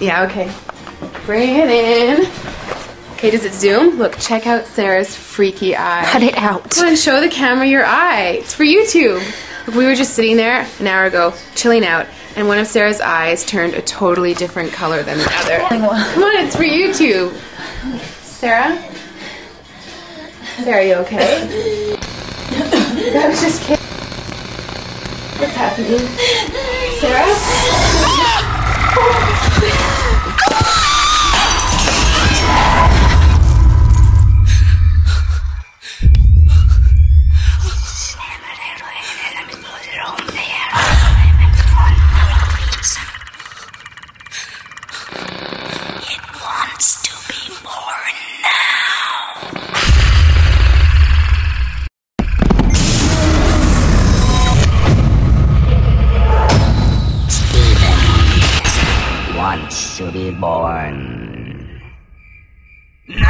Yeah, okay. Bring it in. Okay, does it zoom? Look, check out Sarah's freaky eye. Cut it out. Come on, show the camera your eye. It's for YouTube. Look, we were just sitting there an hour ago, chilling out, and one of Sarah's eyes turned a totally different color than the other. Come on, it's for YouTube. Sarah? Sarah, are you okay? I was just kidding. What's happening? Sarah? It wants to be born now. Steven wants to be born. No!